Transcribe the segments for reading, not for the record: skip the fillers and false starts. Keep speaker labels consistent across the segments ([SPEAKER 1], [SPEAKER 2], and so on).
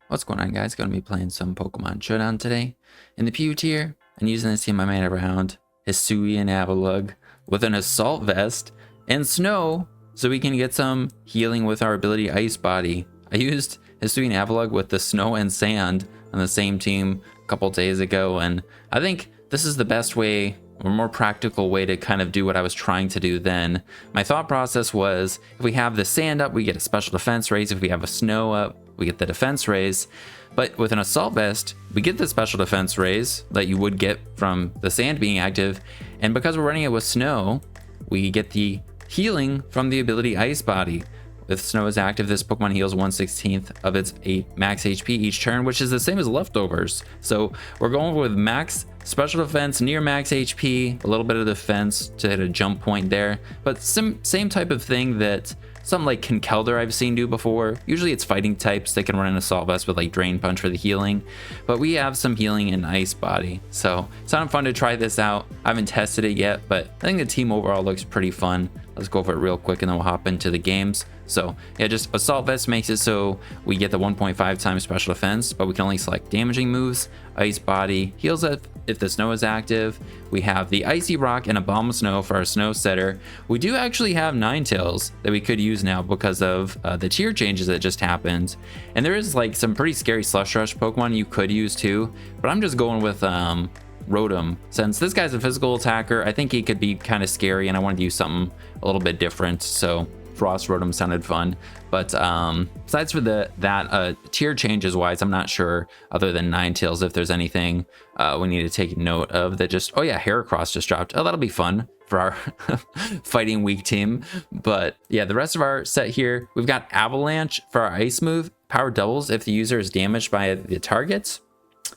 [SPEAKER 1] What's going on, guys? Going to be playing some Pokemon Showdown today. In the PU tier, and using this team I made around Hisuian Avalugg with an Assault Vest and Snow, so we can get some healing with our ability Ice Body. I used Hisuian Avalugg with the Snow and Sand on the same team a couple days ago, and I think this is the best way, or more practical way, to kind of do what I was trying to do then. My thought process was, if we have the Sand up, we get a special defense raise. If we have a Snow up, we get the defense raise. But with an Assault Vest, we get the special defense raise that you would get from the Sand being active. And because we're running it with Snow, we get the healing from the ability Ice Body. If Snow is active, this Pokemon heals 1/16 of its max HP each turn, which is the same as Leftovers. So we're going with max special defense, near max HP, a little bit of defense to hit a jump point there. But same type of thing that something like Conkeldurr I've seen do before. Usually it's fighting types. They can run an Assault Vest with like Drain Punch for the healing. But we have some healing in Ice Body. So it's kind of fun to try this out. I haven't tested it yet, but I think the team overall looks pretty fun. Let's go over it real quick and then we'll hop into the games. So yeah, just Assault Vest makes it so we get the 1.5 times special defense, but we can only select damaging moves. Ice Body heals if the Snow is active. We have the Icy Rock and a Bomb Snow for our Snow setter. We do actually have Ninetales that we could use now because of the tier changes that just happened. And there is like some pretty scary Slush Rush Pokemon you could use too, but I'm just going with Rotom. Since this guy's a physical attacker, I think he could be kind of scary and I wanted to use something a little bit different. So Frost Rotom sounded fun, but besides for that tier changes wise, I'm not sure, other than Ninetales, if there's anything we need to take note of that just, oh yeah, Heracross just dropped. Oh, that'll be fun for our fighting weak team. But yeah, the rest of our set here, we've got Avalanche for our ice move. Power doubles if the user is damaged by the targets.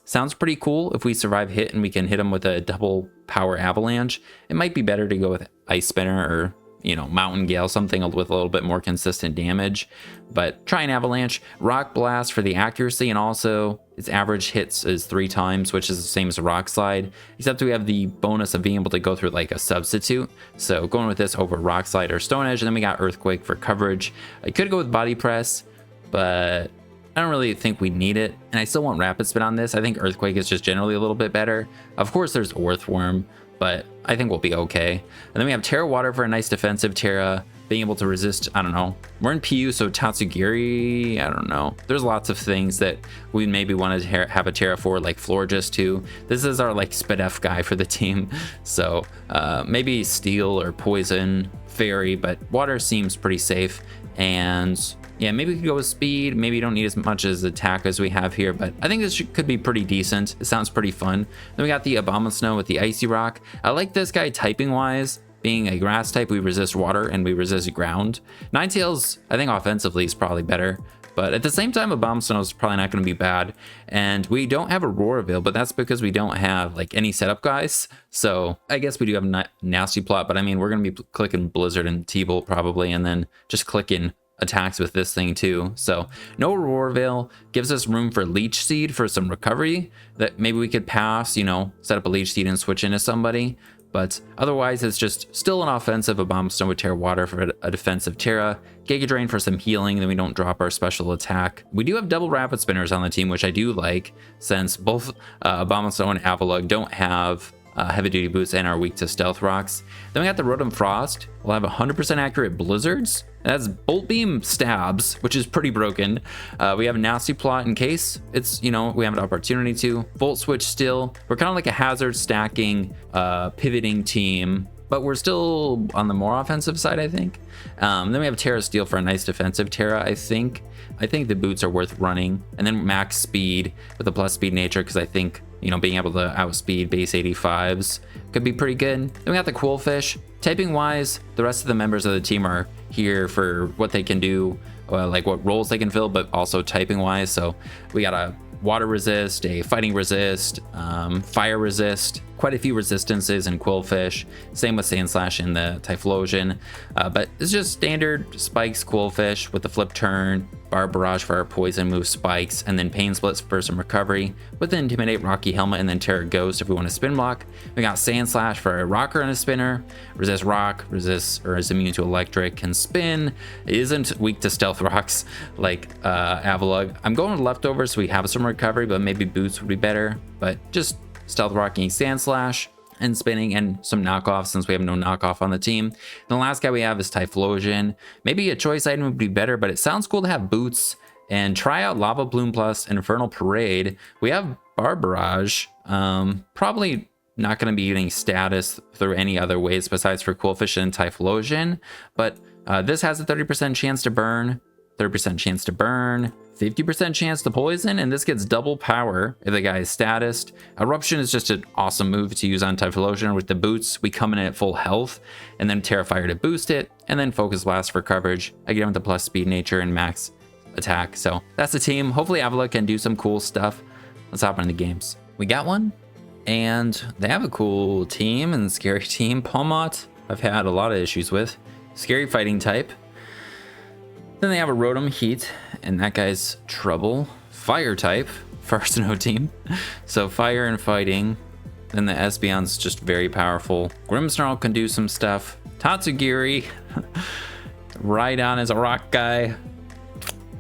[SPEAKER 1] Sounds pretty cool. If we survive hit and we can hit them with a double power avalanche, it might be better to go with Ice Spinner or, you know, Mountain Gale, something with a little bit more consistent damage. But try an Avalanche. Rock Blast for the accuracy, and also its average hits is 3 times, which is the same as a Rock Slide, except we have the bonus of being able to go through like a substitute. So going with this over Rock Slide or Stone Edge. And then we got Earthquake for coverage. I could go with Body Press, but I don't really think we need it. And I still want Rapid Spin on this. I think Earthquake is just generally a little bit better. Of course there's Earthworm, but I think we'll be okay. And then we have Terra Water for a nice defensive Terra, being able to resist, I don't know. We're in PU, so Tatsugiri, I don't know. There's lots of things that we maybe want to have a Terra for, like Florges too. This is our like Spidef guy for the team. So maybe Steel or Poison, Fairy, but Water seems pretty safe. And yeah, maybe we could go with speed. Maybe you don't need as much as attack as we have here, but I think this could be pretty decent. It sounds pretty fun. Then we got the Abomasnow with the Icy Rock. I like this guy typing wise. Being a grass type, we resist water and we resist ground. Ninetales, I think offensively is probably better, but at the same time, Abomasnow is probably not going to be bad. And we don't have a Roarville, but that's because we don't have like any setup guys. So I guess we do have Nasty Plot, but I mean, we're going to be clicking Blizzard and T-Bolt probably, and then just clicking attacks with this thing too. So no Roarville gives us room for Leech Seed for some recovery that maybe we could pass, you know, set up a Leech Seed and switch into somebody. But otherwise, it's just still an offensive Abomasnow with Terra Water for a defensive Terra, Giga Drain for some healing, then we don't drop our special attack. We do have double Rapid Spinners on the team, which I do like, since both Abomasnow and Avalugg don't have heavy duty boots and are weak to stealth rocks. Then we got the Rotom Frost. We'll have 100% accurate blizzards. That's Bolt Beam stabs, which is pretty broken. We have Nasty Plot in case it's, you know, we have an opportunity to. Volt Switch still. We're kind of like a hazard stacking, pivoting team, but we're still on the more offensive side, I think. Then we have Terra Steel for a nice defensive Terra, I think. I think the boots are worth running. And then max speed with a plus speed nature, because I think, you know, being able to outspeed base 85s could be pretty good. Then we got the Quillfish. Typing wise, the rest of the members of the team are here for what they can do, like what roles they can fill, but also typing wise. So we got a Water Resist, a Fighting Resist, Fire Resist. quite a few resistances in Quillfish. Same with Sandslash in the Typhlosion. But it's just standard spikes Quillfish with the flip turn, Barb Barrage for our poison move spikes, and then Pain Splits for some recovery with the Intimidate, Rocky Helmet, and then Terra Ghost if we want to spin block. We got Sandslash for a rocker and a spinner. Resist rock, resist or is immune to electric, can spin. It isn't weak to stealth rocks like Avalugg. I'm going with leftovers so we have some recovery, but maybe boots would be better. But just stealth rocking Sandslash and spinning and some knockoffs since we have no knockoff on the team. And the last guy we have is Typhlosion. Maybe a choice item would be better, but it sounds cool to have boots and try out Lava Bloom plus Infernal Parade. We have Barb Barrage. Probably not going to be getting status through any other ways besides for Quillfish and Typhlosion, but this has a 30% chance to burn, 30% chance to burn, 50% chance to poison, and this gets double power if the guy is statused. Eruption is just an awesome move to use on Typhlosion. With the boots, we come in at full health, and then Terrifier to boost it, and then Focus Blast for coverage, again with the plus speed nature and max attack. So that's the team. Hopefully Avalugg can do some cool stuff. Let's hop into the games. We got one, and they have a cool team and scary team. Palmot, I've had a lot of issues with. Scary fighting type. Then they have a Rotom Heat, and that guy's trouble. Fire type for our snow team. So fire and fighting. Then the Espeon's just very powerful. Grimmsnarl can do some stuff. Tatsugiri. Rhydon is a rock guy.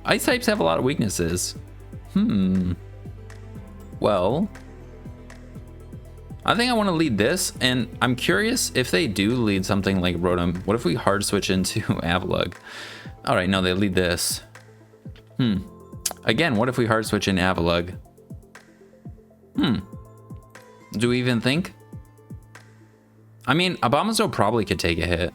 [SPEAKER 1] Ice types have a lot of weaknesses. Well, I think I want to lead this, and I'm curious if they do lead something like Rotom. What if we hard switch into Avalugg? All right, no, they lead this. Again, what if we hard switch in Avalugg? Do we even think? I mean, Abomasnow probably could take a hit.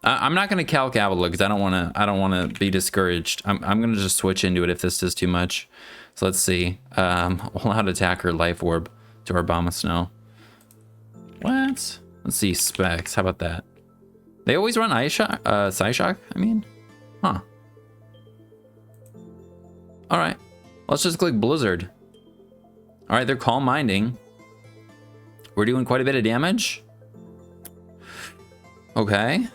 [SPEAKER 1] I'm not going to calc Avalugg because I don't want to be discouraged. I'm going to just switch into it if this does too much. So let's see. We'll out attacker Life Orb to our Abomasnow. What? Let's see specs. How about that? They always run Ice Shock, Psyshock, I mean. Huh. All right. Let's just click Blizzard. All right, they're Calm Minding. We're doing quite a bit of damage. Okay.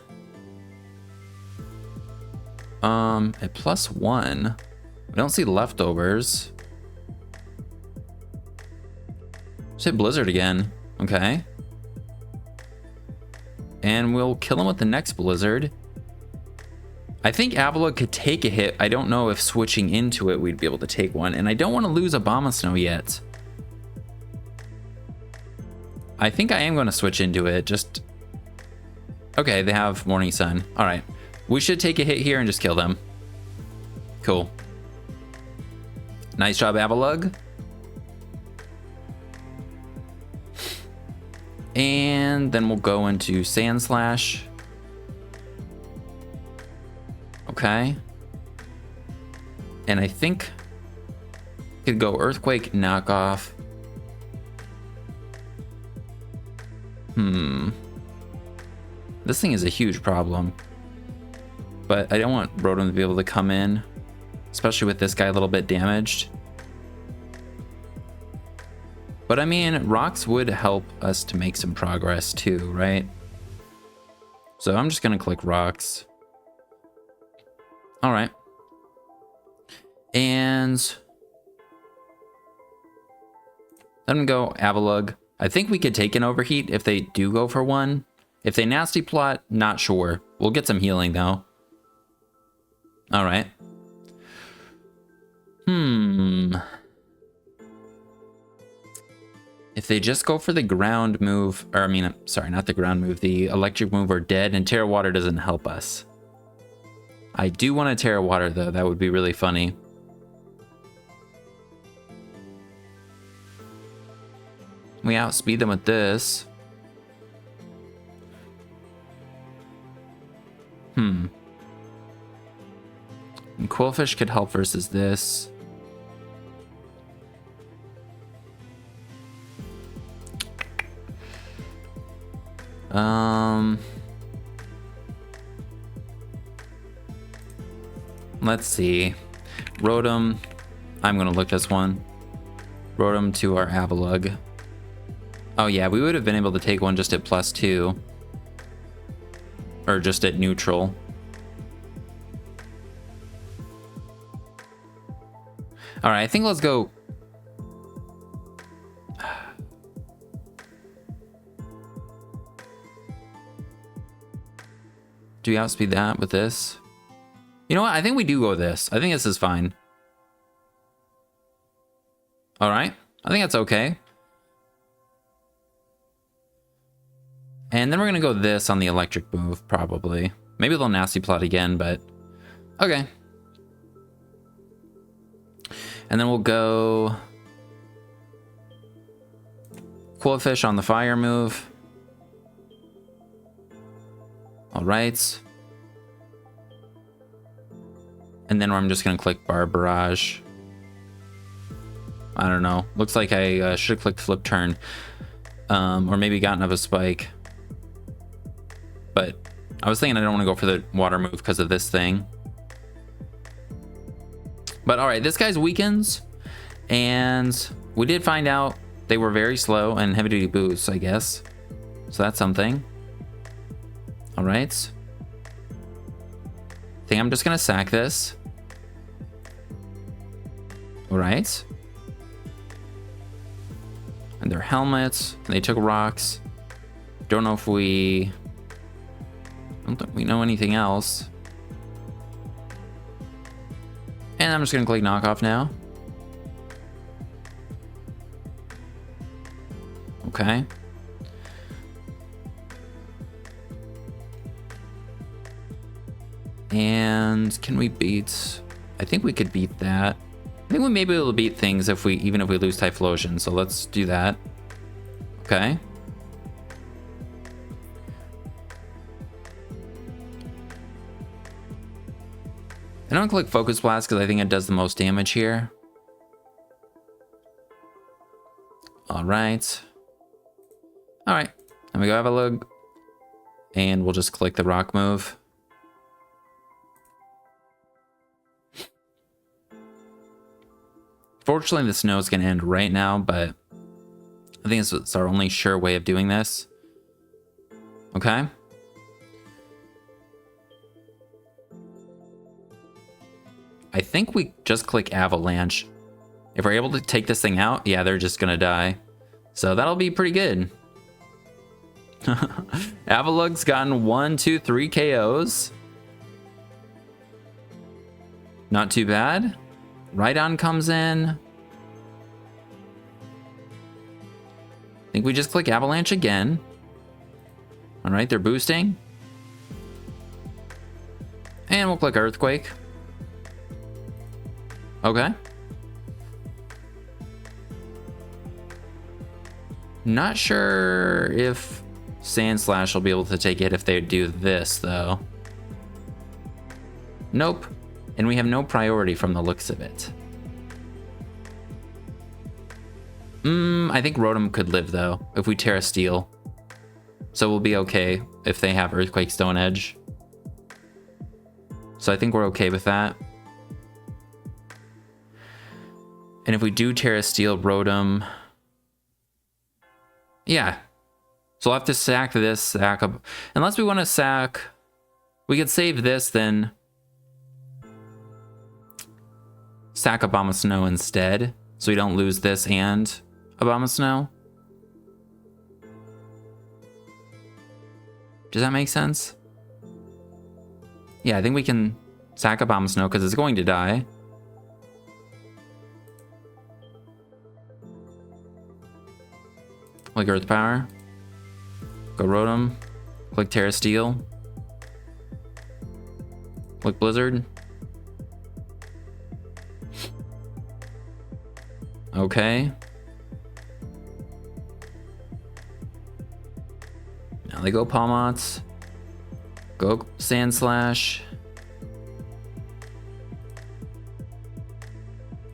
[SPEAKER 1] At +1. We don't see leftovers. Let's hit Blizzard again. Okay. And we'll kill him with the next Blizzard. I think Avalugg could take a hit. I don't know if switching into it we'd be able to take one. And I don't want to lose Abomasnow yet. I think I am going to switch into it. Just... Okay, they have Morning Sun. All right. We should take a hit here and just kill them. Cool. Nice job, Avalugg. And then we'll go into Sandslash. Okay. And I think I could go Earthquake knockoff. This thing is a huge problem. But I don't want Rotom to be able to come in, especially with this guy a little bit damaged. But I mean, rocks would help us to make some progress too, right? So I'm just gonna click rocks. All right. And let them go Avalugg. I think we could take an overheat if they do go for one. If they nasty plot, not sure. We'll get some healing though. All right. If they just go for the ground move, or I mean, sorry, not the ground move, the electric move, or dead, and Terra Water doesn't help us. I do want to Terra Water though. That would be really funny. We outspeed them with this. And Quillfish could help versus this. Let's see. Rotom. I'm gonna look this one. Rotom to our Avalugg. Oh yeah, we would have been able to take one just at +2. Or just at neutral. Alright, I think let's go. Do we outspeed that with this? You know what? I think we do go with this. I think this is fine. Alright. I think that's okay. And then we're going to go this on the electric move, probably. Maybe they'll nasty plot again, but... Okay. And then we'll go... Quillfish on the fire move. Alright. And then I'm just going to click Bar Barrage. I don't know. Looks like I should have clicked Flip Turn. Or maybe gotten of a spike. But I was thinking I don't want to go for the water move because of this thing. But alright, this guy's weakens. And we did find out they were very slow and heavy duty boosts, I guess. So that's something. Alright. I think I'm just going to sack this. Alright. And their helmets. They took rocks. Don't know if we... I don't think we know anything else. And I'm just going to click knockoff now. Okay. And can we beat... I think we could beat that. I think we may be able to beat things if we, even if we lose Typhlosion. So let's do that. Okay. I don't click Focus Blast because I think it does the most damage here. Alright. Alright. And we go Avalugg. And we'll just click the rock move. Fortunately, the snow is going to end right now, but I think it's our only sure way of doing this. Okay. I think we just click Avalanche. If we're able to take this thing out, yeah, they're just going to die. So that'll be pretty good. Avalugg's gotten 1, 2, 3 KOs. Not too bad. Rhydon comes in. I think we just click Avalanche again. Alright, they're boosting. And we'll click Earthquake. Okay. Not sure if Sand Slash will be able to take it if they do this, though. Nope. And we have no priority from the looks of it. I think Rotom could live, though, if we Terra Steel. So we'll be okay if they have Earthquake Stone Edge. So I think we're okay with that. And if we do Terra Steel Rotom... Yeah. So we'll have to sack this, sack up. Unless we want to sack... We could save this, then... Sack Abomasnow instead. So we don't lose this and Abomasnow. Does that make sense? Yeah, I think we can sack Abomasnow because it's going to die. Click Earth Power. Go Rotom. Click Terra Steel. Click Blizzard. Okay. Now they go Palmots. Go Sand Slash.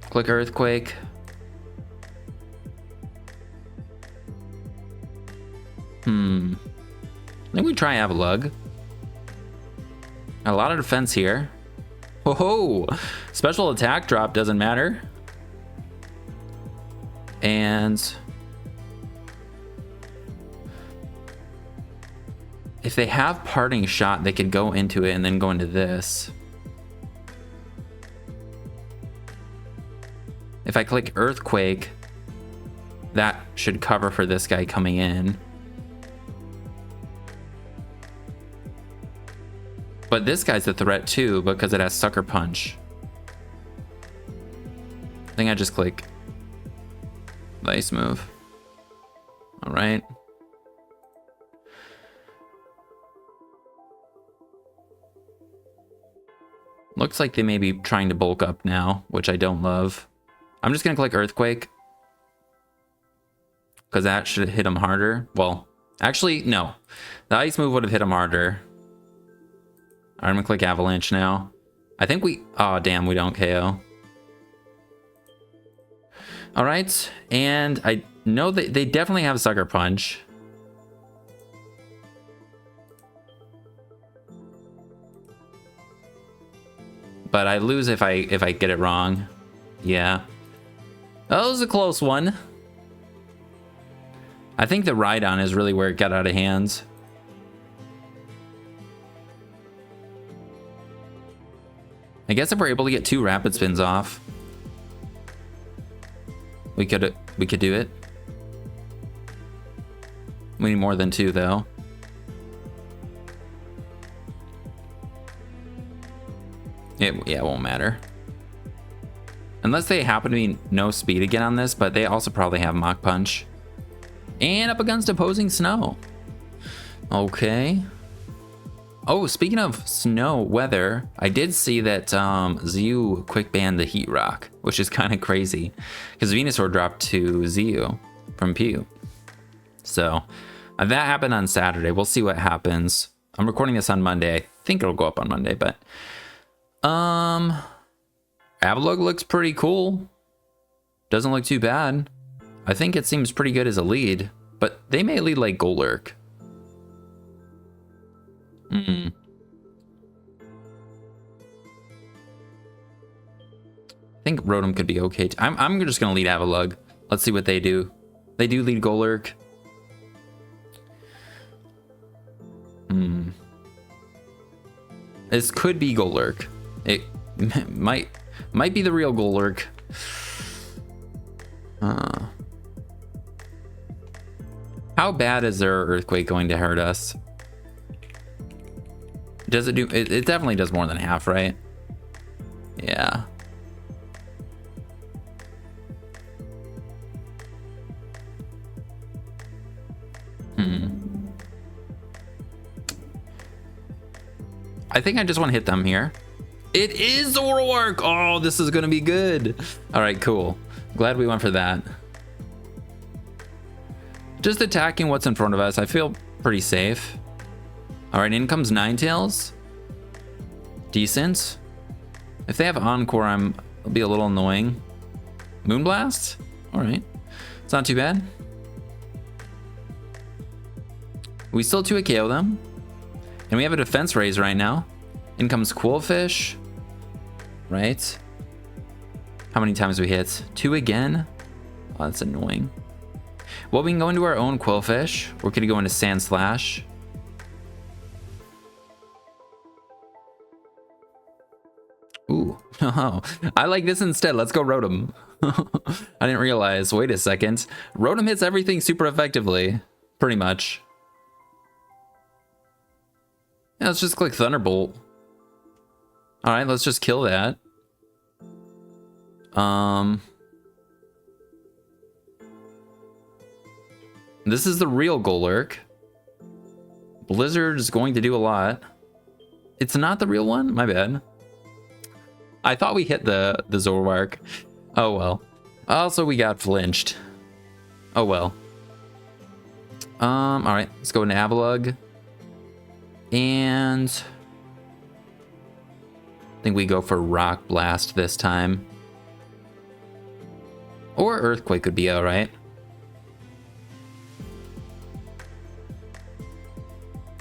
[SPEAKER 1] Click Earthquake. I think we try Avalugg. A lot of defense here. Whoa! Special attack drop doesn't matter. And if they have parting shot, they could go into it and then go into this. If I click earthquake, that should cover for this guy coming in. But this guy's a threat too because it has sucker punch. I think I just click ice move. All right. Looks like they may be trying to bulk up now, which I don't love. I'm just gonna click earthquake because that should hit him harder. Well, actually, no. The ice move would have hit him harder. All right, I'm gonna click avalanche now. I think we, oh damn, we don't KO. All right, and I know that they definitely have sucker punch. But I lose if I get it wrong. Yeah. That was a close one. I think the ride-on is really where it got out of hands. I guess if we're able to get 2 rapid spins off, we could do it. We need more than 2 though. Yeah, it won't matter. Unless they happen to be no speed again on this, but they also probably have Mach Punch. And up against opposing snow. Okay. Oh, speaking of snow weather, I did see that ZU quick banned the Heat Rock, which is kind of crazy because Venusaur dropped to ZU from Pew. So that happened on Saturday. We'll see what happens. I'm recording this on Monday. I think it'll go up on Monday, but Avalugg looks pretty cool. Doesn't look too bad. I think it seems pretty good as a lead, but they may lead like Golurk. I think Rotom could be okay. I'm just gonna lead Avalugg. Let's see what they do. They do lead Golurk. This could be Golurk. It might be the real Golurk. How bad is their earthquake going to hurt us? Does it do? It definitely does more than half, right? Yeah. I think I just want to hit them here. It is Zoroark! Oh, this is gonna be good. All right, cool. Glad we went for that. Just attacking what's in front of us. I feel pretty safe. All right, in comes Ninetales. Decent. If they have Encore, it'll be a little annoying. Moonblast? All right. It's not too bad. We still 2 KO them. And we have a defense raise right now. In comes Quillfish. Right. How many times we hit? 2 again? Oh, that's annoying. Well, we can go into our own Quillfish. We're going to go into Sand Slash. Ooh. Oh, I like this instead. Let's go Rotom. I didn't realize. Wait a second. Rotom hits everything super effectively. Pretty much. Yeah, let's just click Thunderbolt. All right, let's just kill that. This is the real Golurk. Blizzard is going to do a lot. It's not the real one? My bad. I thought we hit the Zoroark. Oh well. Also, we got flinched. Oh well. All right, let's go into Avalugg. And I think we go for Rock Blast this time. Or Earthquake would be all right.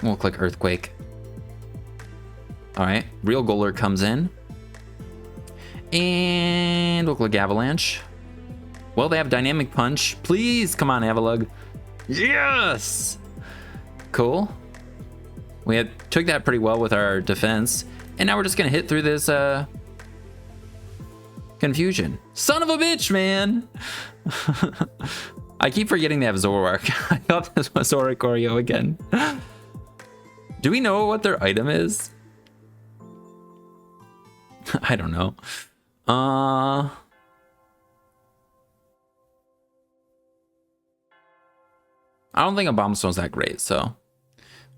[SPEAKER 1] We'll click Earthquake. All right, real Golurk comes in. And we'll click Avalanche. Well, they have Dynamic Punch. Please, come on, Avalugg. Yes! Cool. We took that pretty well with our defense. And now we're just going to hit through this confusion. Son of a bitch, man! I keep forgetting they have Zoroark. I thought this was Oricorio again. Do we know what their item is? I don't know. I don't think a Bomb Stone's that great, so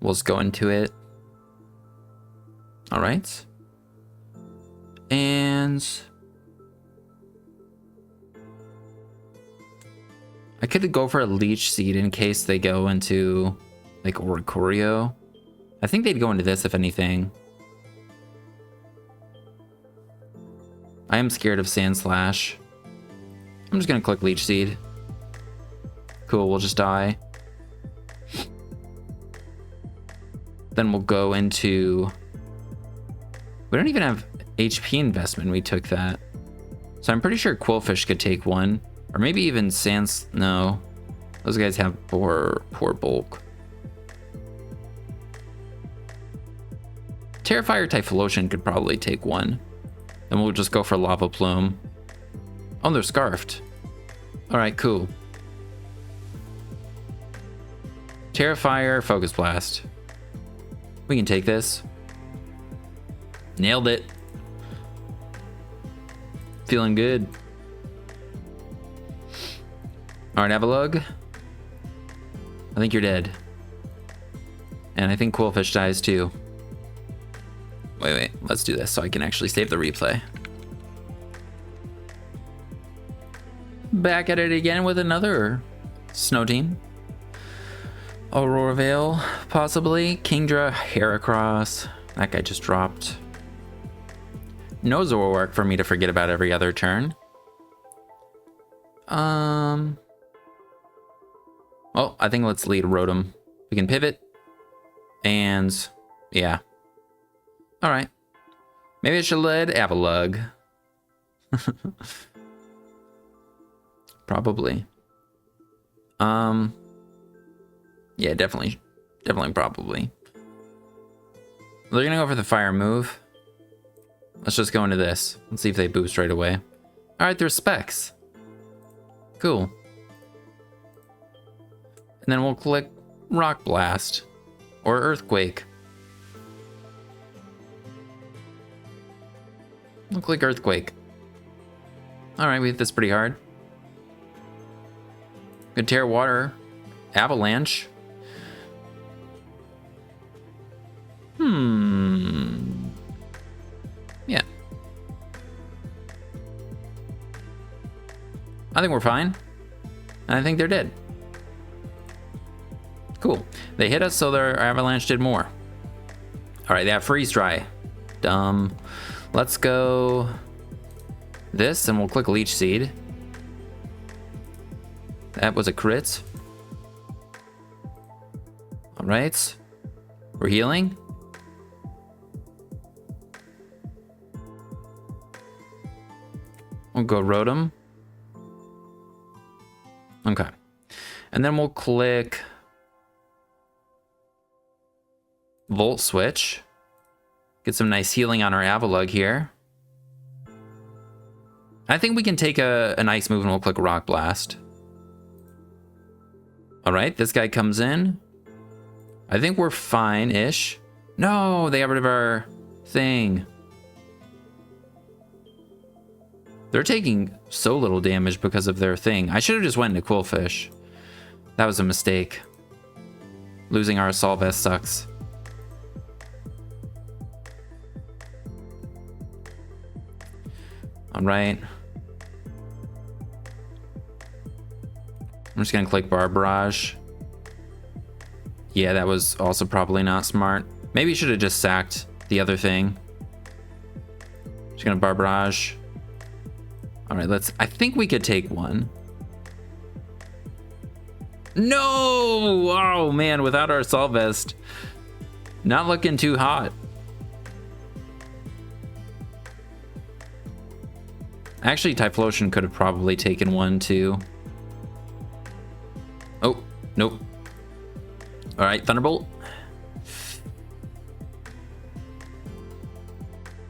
[SPEAKER 1] we'll just go into it. All right. And I could go for a Leech Seed in case they go into like Oricorio. I think they'd go into this if anything. I am scared of Sand Slash. I'm just gonna click Leech Seed. Cool, we'll just die. Then we'll go into... We don't even have HP investment, we took that. So I'm pretty sure Quillfish could take one. Or maybe even Sans... No. Those guys have poor bulk. Terrifier Typhlosion could probably take one. Then we'll just go for Lava Plume. Oh, they're Scarfed. Alright, cool. Terrifier, Focus Blast. We can take this. Nailed it. Feeling good. Alright, Avalugg. I think you're dead. And I think Quillfish dies too. Wait, let's do this so I can actually save the replay. Back at it again with another Snow Team. Aurora Veil, possibly. Kingdra, Heracross. That guy just dropped. No Zoroark for me to forget about every other turn. Oh, I think let's lead Rotom. We can pivot. And yeah. Alright. Maybe I should lead Avalugg. Probably. Yeah, definitely probably. They're gonna go for the fire move. Let's just go into this. Let's see if they boost right away. Alright, there's Specs. Cool. And then we'll click Rock Blast. Or Earthquake. We'll click Earthquake. Alright, we hit this pretty hard. Good Tear Water. Avalanche. Yeah. I think we're fine. And I think they're dead. Cool. They hit us, so their Avalanche did more. Alright, they have Freeze Dry. Dumb. Let's go this, and we'll click Leech Seed. That was a crit. Alright. We're healing. We'll go Rotom. Okay. And then we'll click Volt Switch. Get some nice healing on our Avalugg here. I think we can take a nice move and we'll click Rock Blast. Alright, this guy comes in. I think we're fine-ish. No, they got rid of our thing. They're taking so little damage because of their thing. I should have just went into Quillfish. That was a mistake. Losing our Assault Vest sucks. Alright. I'm just gonna click Barbarage. Yeah, that was also probably not smart. Maybe you should have just sacked the other thing. Just gonna Barbarage. Alright, I think we could take one. No! Oh man, without our Assault Vest. Not looking too hot. Actually, Typhlosion could have probably taken one too. Oh, nope. All right, Thunderbolt.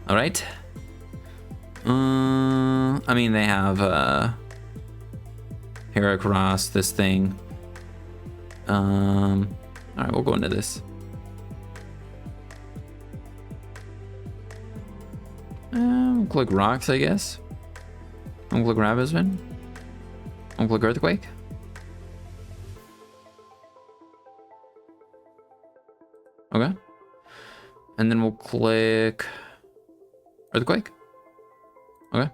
[SPEAKER 1] All right. I mean, they have Heracross, this thing. All right, we'll go into this. We'll click Rocks, I guess. We'll click Rabbidsman. We'll click Earthquake. Okay. And then we'll click Earthquake. Okay.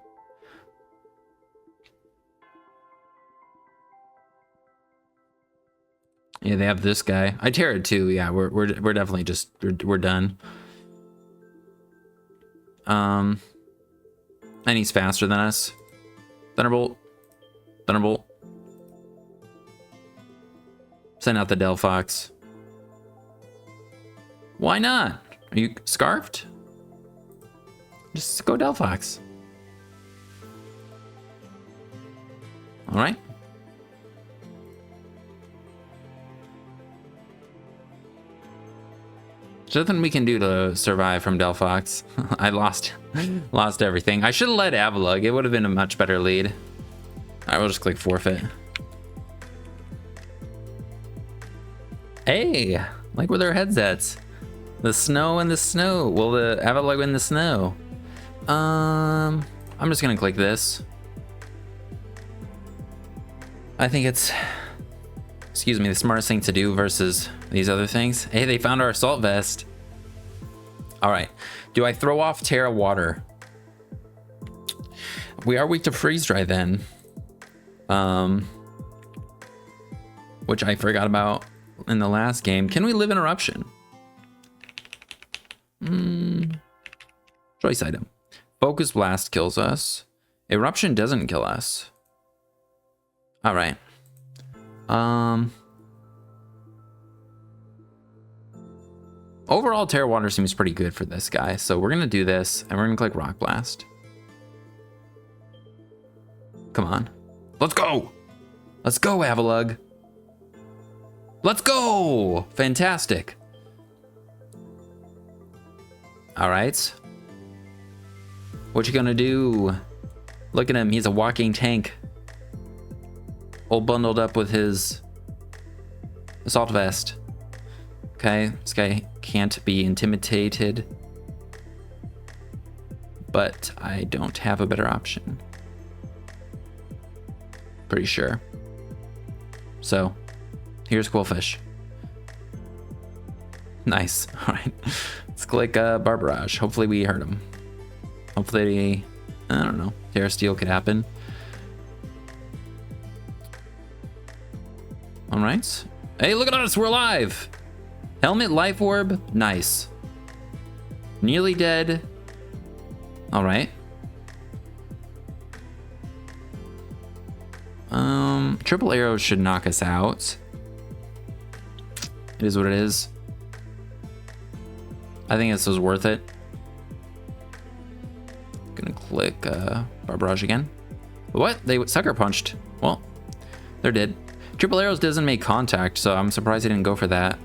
[SPEAKER 1] Yeah, they have this guy. I tear it too. Yeah, we're definitely just we're done. And he's faster than us. Thunderbolt. Thunderbolt. Send out the Delphox. Why not? Are you scarfed? Just go Delphox. All right. There's nothing we can do to survive from Delphox. I lost everything. I should have led Avalugg. It would have been a much better lead. I will just click forfeit. Hey, like where their heads at? The snow and the snow. Will the Avalugg win the snow? I'm just gonna click this. I think it's, excuse me, the smartest thing to do versus these other things. Hey, they found our assault vest. All right, do I throw off Terra Water? We are weak to freeze dry then. Which I forgot about in the last game. Can we live in eruption? Choice item. Focus Blast kills us. Eruption doesn't kill us. All right. Overall, Terra Water seems pretty good for this guy. So we're gonna do this and we're gonna click Rock Blast. Come on. Let's go. Let's go, Avalugg. Let's go. Fantastic. All right. What you gonna do? Look at him. He's a walking tank. All bundled up with his assault vest. Okay, this guy can't be intimidated. But I don't have a better option. Pretty sure. So, here's Quillfish. Nice. All right. Let's click Barbarage. Hopefully we hurt him. Hopefully, I don't know, Terra Steel could happen. All right. Hey, look at us. We're alive. Helmet Life Orb. Nice. Nearly dead. All right. Triple arrows should knock us out. It is what it is. I think this was worth it. Gonna click Barbarage again. What? They sucker punched. Well, they're dead. Triple arrows doesn't make contact, so I'm surprised he didn't go for that.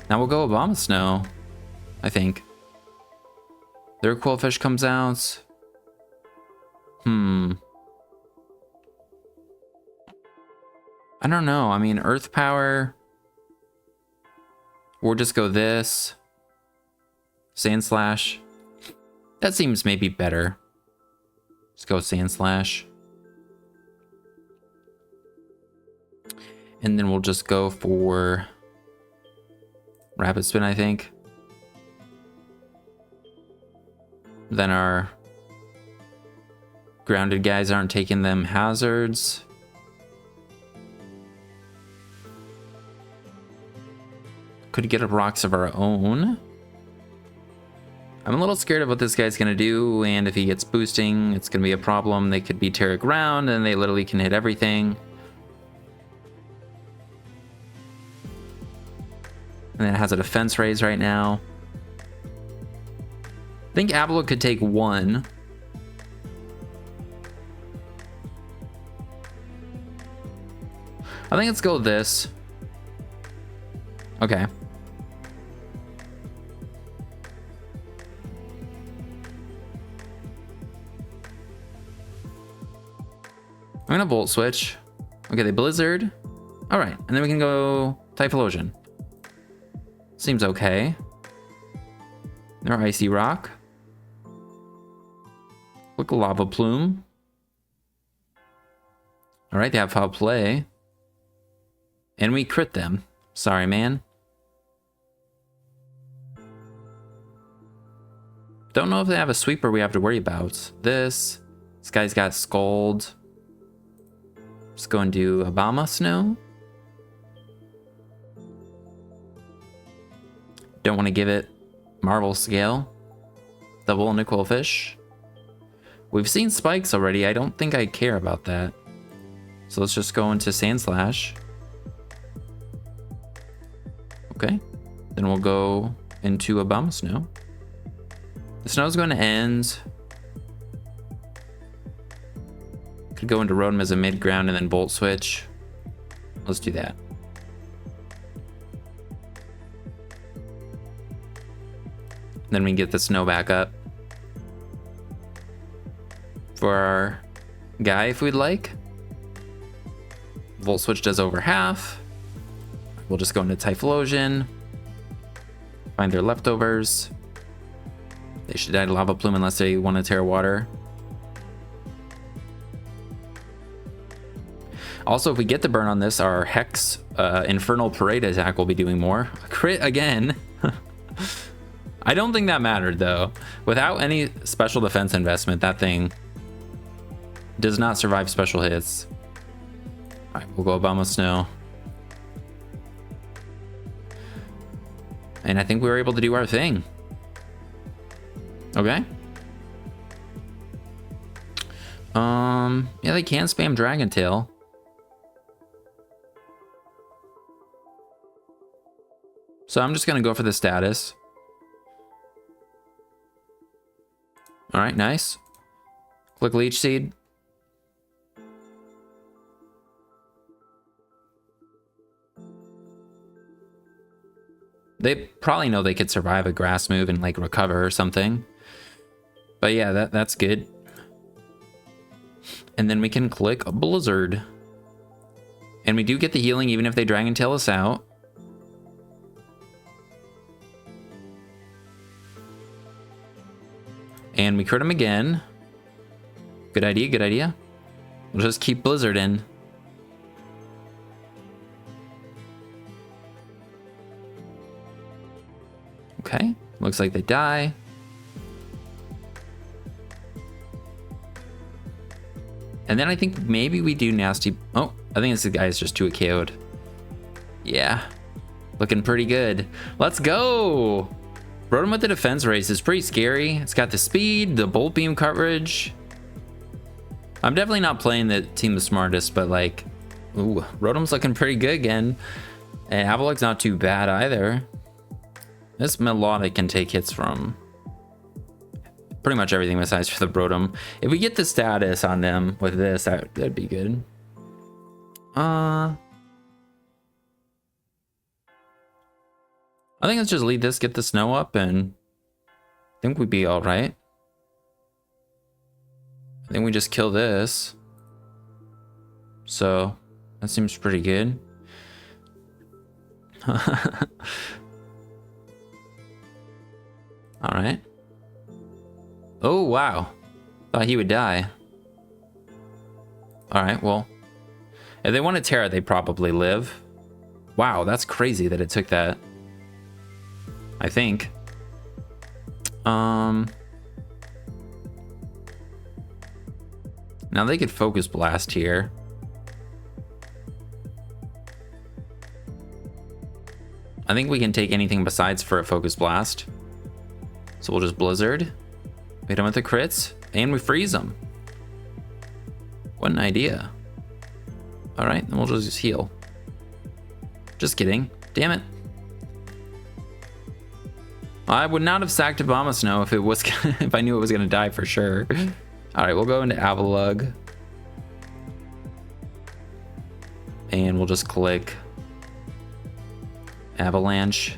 [SPEAKER 1] Now we'll go Obama Snow, I think. Their Quillfish comes out. I don't know. I mean, Earth Power. Or just go this. Sand Slash. That seems maybe better. Let's go Sand Slash. And then we'll just go for Rapid Spin, I think. Then our grounded guys aren't taking them hazards. Could get up rocks of our own. I'm a little scared of what this guy's gonna do, and if he gets boosting, it's gonna be a problem. They could be Terra Ground, and they literally can hit everything. And it has a defense raise right now. I think Avalugg could take one. I think let's go with this. Okay. I'm gonna Volt Switch. Okay, they Blizzard. All right, and then we can go Typhlosion. Seems okay. They're Icy Rock. Look, a Lava Plume. All right, they have Foul Play. And we crit them. Sorry, man. Don't know if they have a sweeper we have to worry about. This guy's got Scald. Just go and do Obama Snow. Don't want to give it Marvel Scale. Double Nickel Fish. We've seen spikes already. I don't think I care about that. So let's just go into Sand Slash. Okay. Then we'll go into Obama Snow. The snow's going to end. Could go into Rotom as a mid-ground and then Volt Switch. Let's do that. Then we get the snow back up for our guy if we'd like. Volt Switch does over half. We'll just go into Typhlosion. Find their leftovers. They should die to Lava Plume unless they want to Terra Water. Also, if we get the burn on this, our Hex Infernal Parade attack will be doing more. Crit again. I don't think that mattered though. Without any special defense investment, that thing does not survive special hits. All right, we'll go Obama Snow. And I think we were able to do our thing. Okay. Yeah, they can spam Dragon Tail. So I'm just gonna go for the status. All right, nice. Click Leech Seed. They probably know they could survive a grass move and like recover or something. But yeah, that's good. And then we can click a Blizzard. And we do get the healing even if they Dragon Tail us out. And we crit him again. Good idea, good idea. We'll just keep Blizzard in. Okay, looks like they die. And then I think maybe we do Nasty... Oh, I think this guy is just 2 KO'd. Yeah, looking pretty good. Let's go! Rotom with the defense race is pretty scary. It's got the speed, the Bolt Beam coverage. I'm definitely not playing the team the smartest, but like, ooh, Rotom's looking pretty good again. And Avalugg's not too bad either. This Melodic can take hits from pretty much everything besides for the Rotom. If we get the status on them with this, that'd be good. I think let's just lead this, get the snow up, and I think we'd be all right. I think we just kill this. So that seems pretty good. All right. Oh, wow. Thought he would die. All right, well, if they want to Terra, they probably live. Wow, that's crazy that it took that. I think. Now they could Focus Blast here. I think we can take anything besides for a Focus Blast. So we'll just Blizzard. Hit him with the crits. And we freeze him. What an idea. Alright, then we'll just heal. Just kidding. Damn it. I would not have sacked Obama Snow if it was if I knew it was gonna die for sure. All right, we'll go into Avalugg. And we'll just click Avalanche.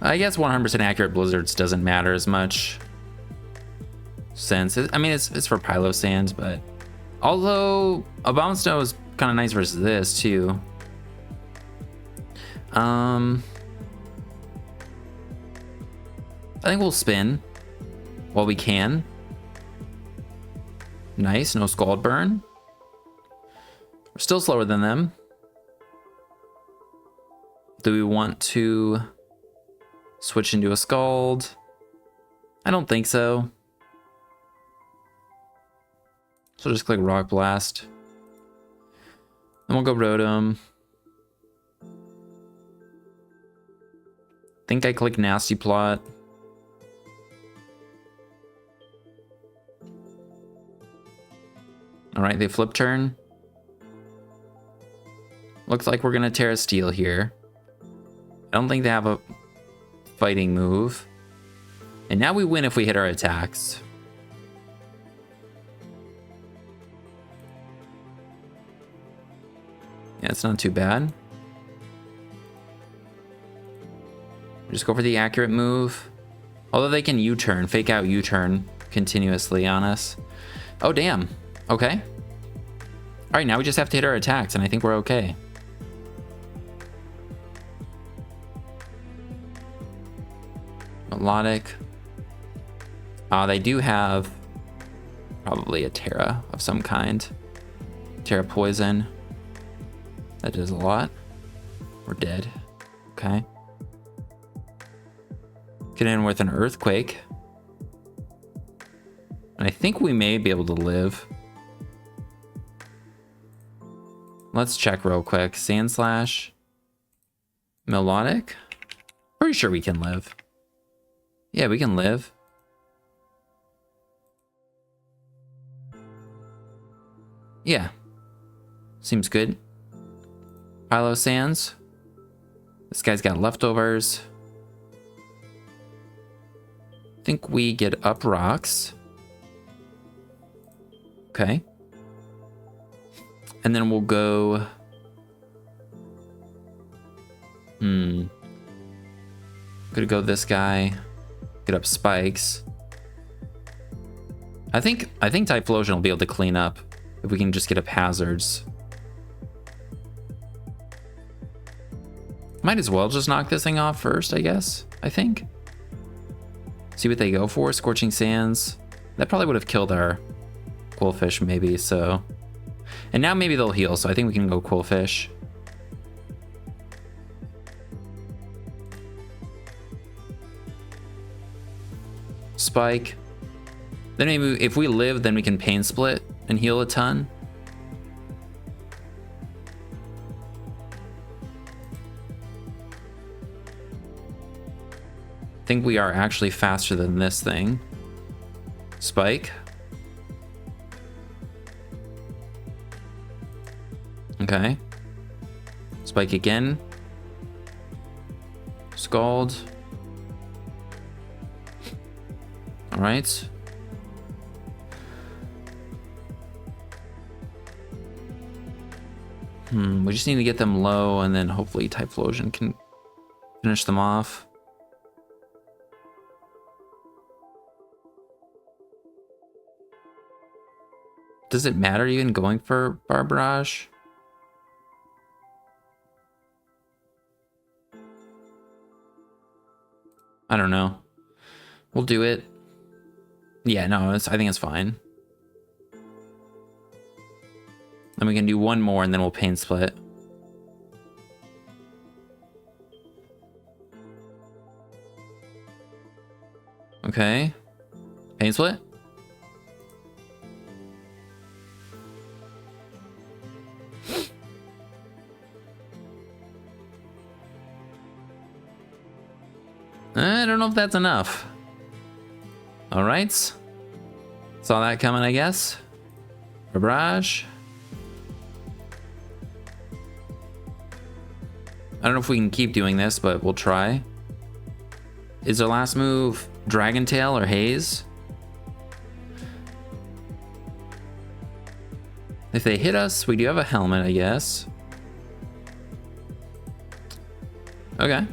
[SPEAKER 1] I guess 100% accurate blizzards doesn't matter as much, since it's for Pylo Sand, but although Abound Snow is kind of nice versus this too. I think we'll spin while we can. Nice, no Scald Burn. We're still slower than them. Do we want to switch into a Scald? I don't think so. So just click Rock Blast. Then we'll go Rotom. Think I click Nasty Plot. All right, they flip turn. Looks like we're gonna Terra Steel here. I don't think they have a fighting move. And now we win if we hit our attacks. Yeah, it's not too bad. Just go for the accurate move. Although they can U-turn, fake out U-turn continuously on us. Oh, damn. Okay. All right, now we just have to hit our attacks, and I think we're okay. Melodic. They do have probably a Terra of some kind. Terra Poison. That does a lot. We're dead. Okay. Get in with an Earthquake. And I think we may be able to live. Let's check real quick. Sand Slash. Melodic. Pretty sure we can live. Yeah, we can live. Yeah. Seems good. Pylo Sands. This guy's got leftovers. I think we get up rocks. Okay. And then we'll go... Gonna go this guy. Get up spikes. I think Typhlosion will be able to clean up if we can just get up hazards. Might as well just knock this thing off first, I guess. I think. See what they go for. Scorching Sands. That probably would have killed our Quillfish, maybe, so. And now maybe they'll heal, so I think we can go Quillfish. Spike. Then maybe if we live, then we can Pain Split and heal a ton. I think we are actually faster than this thing. Spike. Okay. Spike again. Scald. All right. We just need to get them low, and then hopefully Typhlosion can finish them off. Does it matter even going for Barbarage? I don't know. We'll do it. Yeah, no, I think it's fine. Then we can do one more and then we'll Pain Split. Okay. Pain Split. I don't know if that's enough. All right. Saw that coming, I guess. Barrage. I don't know if we can keep doing this, but we'll try. Is our last move Dragon Tail or Haze? If they hit us, we do have a helmet, I guess. Okay.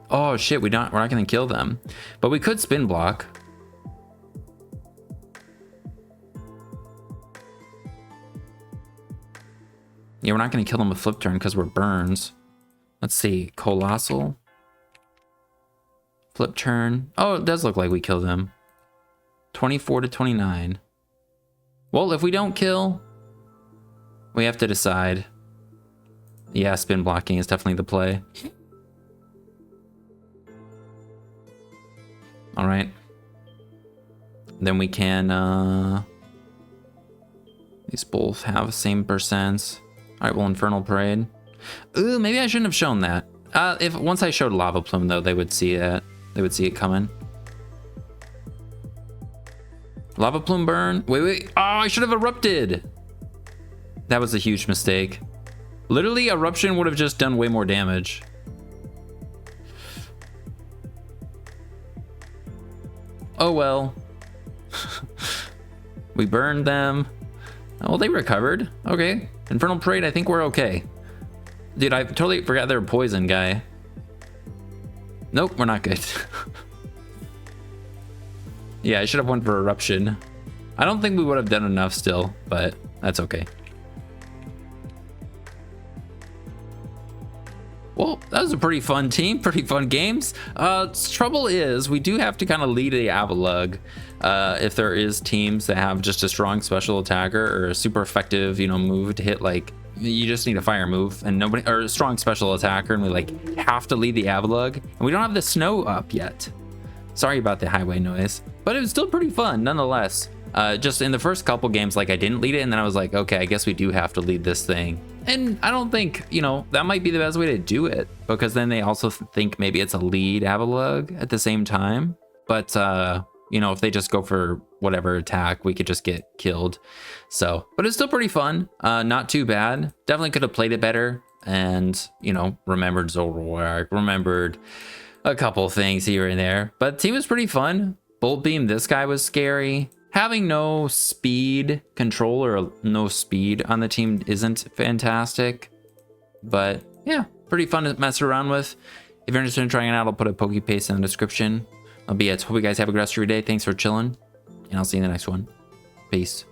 [SPEAKER 1] Oh shit, we're not gonna kill them. But we could spin block. Yeah, we're not gonna kill them with flip turn because we're burns. Let's see, Colossal. Flip turn. Oh, it does look like we killed them. 24 to 29. Well, if we don't kill, we have to decide. Yeah, spin blocking is definitely the play. All right. Then we can, these both have the same percents. All right, well, Infernal Parade. Ooh, maybe I shouldn't have shown that. If once I showed Lava Plume, though, they would see it. They would see it coming. Lava Plume burn. Wait. Oh, I should have erupted. That was a huge mistake. Literally, eruption would have just done way more damage. Oh well. We burned them. Oh, they recovered. Okay. Infernal Parade, I think we're okay. Dude, I totally forgot they were poison, guy. Nope, we're not good. Yeah, I should have went for eruption. I don't think we would have done enough still, but that's okay. Well, that was a pretty fun team, pretty fun games. Trouble is, we do have to kind of lead the Avalugg. If there is teams that have just a strong special attacker or a super effective, you know, move to hit, like, you just need a fire move and nobody, or a strong special attacker, and we like have to lead the Avalugg, and we don't have the snow up yet. Sorry about the highway noise, but it was still pretty fun nonetheless. Just in the first couple games, like, I didn't lead it, and then I was like, okay, I guess we do have to lead this thing. And I don't think, you know, that might be the best way to do it, because then they also think maybe it's a lead Avalugg at the same time. But, you know, if they just go for whatever attack, we could just get killed. So, but it's still pretty fun. Not too bad. Definitely could have played it better and, you know, remembered Zoroark, remembered a couple things here and there. But the team was pretty fun. Bolt Beam, this guy was scary. Having no speed control or no speed on the team isn't fantastic. But yeah, pretty fun to mess around with. If you're interested in trying it out, I'll put a Poke Paste in the description. That'll be it. Hope you guys have a great rest of your day. Thanks for chilling, and I'll see you in the next one. Peace.